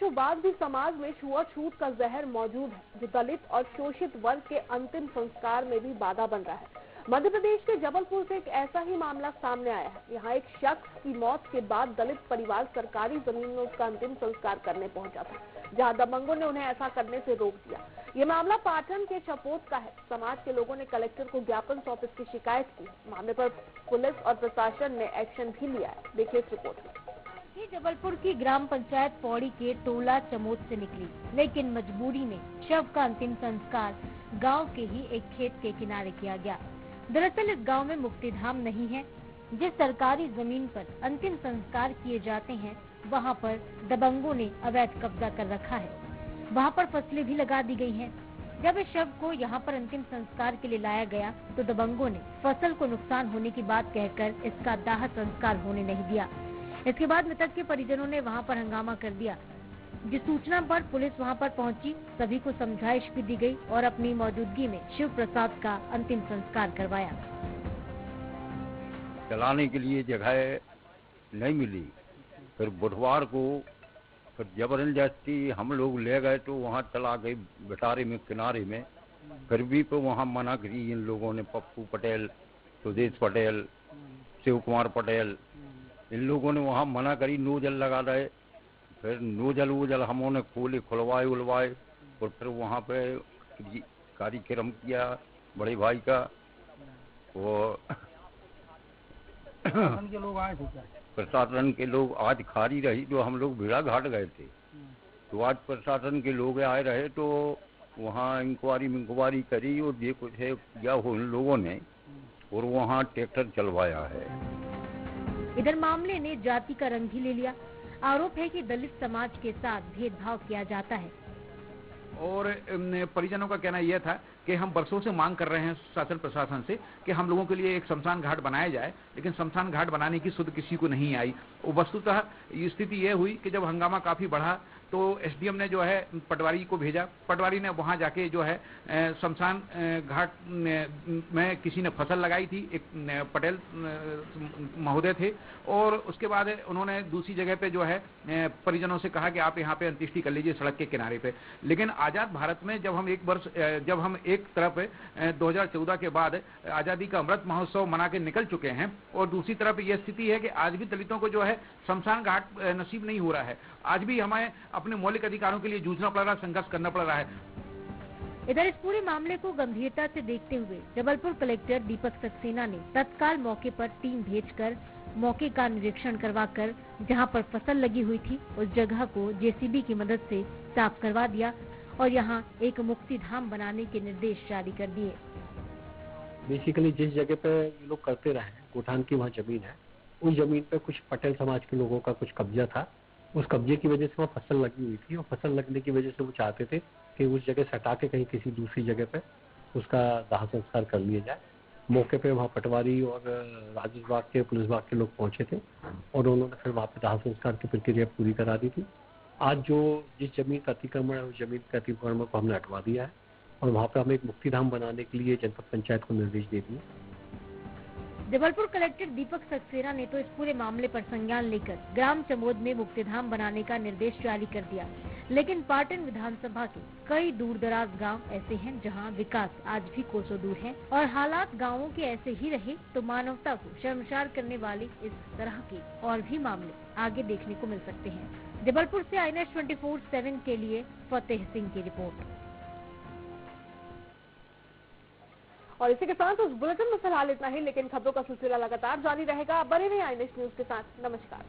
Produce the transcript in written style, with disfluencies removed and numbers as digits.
वर्षों बाद भी समाज में छुआछूत का जहर मौजूद है, जो दलित और शोषित वर्ग के अंतिम संस्कार में भी बाधा बन रहा है। मध्य प्रदेश के जबलपुर से एक ऐसा ही मामला सामने आया है। यहाँ एक शख्स की मौत के बाद दलित परिवार सरकारी जमीन में उसका अंतिम संस्कार करने पहुंचा था, जहां दबंगों ने उन्हें ऐसा करने से रोक दिया। ये मामला पाटन के चपोत का है। समाज के लोगों ने कलेक्टर को ज्ञापन सौंप इसकी शिकायत की। मामले पर पुलिस और प्रशासन ने एक्शन भी लिया है। देखिए इस रिपोर्ट में। ये जबलपुर की ग्राम पंचायत पौड़ी के टोला चमोद से निकली, लेकिन मजबूरी में शव का अंतिम संस्कार गांव के ही एक खेत के किनारे किया गया। दरअसल इस गांव में मुक्तिधाम नहीं है। जिस सरकारी जमीन पर अंतिम संस्कार किए जाते हैं, वहां पर दबंगों ने अवैध कब्जा कर रखा है। वहां पर फसलें भी लगा दी गई हैं। जब इस शव को यहां पर अंतिम संस्कार के लिए लाया गया, तो दबंगों ने फसल को नुकसान होने की बात कहकर इसका दाह संस्कार होने नहीं दिया। इसके बाद मृतक के परिजनों ने वहां पर हंगामा कर दिया। जिस सूचना पर पुलिस वहां पर पहुंची, सभी को समझाइश भी दी गई और अपनी मौजूदगी में शिव प्रसाद का अंतिम संस्कार करवाया। चलाने के लिए जगह नहीं मिली, फिर बुधवार को फिर जबरदस्ती हम लोग ले गए तो वहाँ चला गए बटारे में किनारे में। फिर भी तो वहाँ मना करी इन लोगों ने, पप्पू पटेल, सुदेश पटेल, शिव कुमार पटेल, इन लोगों ने वहाँ मना करी, नोजल लगा रहे। फिर नोजल वोजल हमने खोले, खुलवाए उलवाए और फिर वहाँ पे कार्यक्रम किया बड़े भाई का। वो प्रशासन के लोग आए थे क्या? प्रशासन के लोग आज खारी रही, जो हम लोग भेड़ा घाट गए थे, तो आज प्रशासन के लोग आए रहे तो वहाँ इंक्वायरी करी और ये कुछ है किया हो इन लोगों ने, और वहाँ ट्रैक्टर चलवाया है। इधर मामले ने जाति का रंग भी ले लिया। आरोप है कि दलित समाज के साथ भेदभाव किया जाता है। और परिजनों का कहना यह था कि हम बरसों से मांग कर रहे हैं शासन प्रशासन से कि हम लोगों के लिए एक शमशान घाट बनाया जाए, लेकिन शमशान घाट बनाने की सुध किसी को नहीं आई। वस्तुतः स्थिति यह हुई कि जब हंगामा काफी बढ़ा तो एसडीएम ने जो है पटवारी को भेजा। पटवारी ने वहां जाके जो है शमशान घाट में किसी ने फसल लगाई थी, एक पटेल महोदय थे, और उसके बाद उन्होंने दूसरी जगह पे जो है परिजनों से कहा कि आप यहाँ पे अंत्येष्टि कर लीजिए सड़क के किनारे पे। लेकिन आजाद भारत में जब हम एक तरफ 2014 के बाद आजादी का अमृत महोत्सव मना के निकल चुके हैं, और दूसरी तरफ यह स्थिति है कि आज भी दलितों को जो है शमशान घाट नसीब नहीं हो रहा है। आज भी हमें अपने मौलिक अधिकारों के लिए जूझना पड़ रहा है, संघर्ष करना पड़ रहा है। इधर इस पूरे मामले को गंभीरता से देखते हुए जबलपुर कलेक्टर दीपक सक्सेना ने तत्काल मौके पर टीम भेजकर मौके का निरीक्षण करवाकर जहां पर फसल लगी हुई थी उस जगह को जेसीबी की मदद से साफ करवा दिया और यहां एक मुक्तिधाम बनाने के निर्देश जारी कर दिए। बेसिकली जिस जगह पे ये लोग करते रहे, गोठान की वहाँ जमीन है, उस जमीन पे कुछ पटेल समाज के लोगों का कुछ कब्जा था। उस कब्जे की वजह से वहाँ फसल लगी हुई थी और फसल लगने की वजह से वो चाहते थे कि उस जगह से हटा के कहीं किसी दूसरी जगह पे उसका दाह संस्कार कर लिया जाए। मौके पे वहाँ पटवारी और राजस्व विभाग के, पुलिस विभाग के लोग पहुंचे थे और उन्होंने फिर वहाँ पे दाह संस्कार की प्रक्रिया पूरी करा दी थी। आज जो जिस जमीन का अतिक्रमण है उस जमीन के अतिक्रमण को हमने हटवा दिया है और वहाँ पे हमें एक मुक्तिधाम बनाने के लिए जनपद पंचायत को निर्देश दे दिए। जबलपुर कलेक्टर दीपक सक्सेना ने तो इस पूरे मामले पर संज्ञान लेकर ग्राम चमोद में मुक्तिधाम बनाने का निर्देश जारी कर दिया, लेकिन पाटन विधानसभा के कई दूर दराज गाँव ऐसे हैं जहां विकास आज भी कोसों दूर है और हालात गाँवों के ऐसे ही रहे तो मानवता को शर्मसार करने वाले इस तरह के और भी मामले आगे देखने को मिल सकते हैं। जबलपुर से INS 24/7 के लिए फतेह सिंह की रिपोर्ट। और इसी के साथ उस बुलेटिन में फिलहाल इतना ही, लेकिन खबरों का सिलसिला लगातार जारी रहेगा। बने रहिए INS न्यूज के साथ। नमस्कार।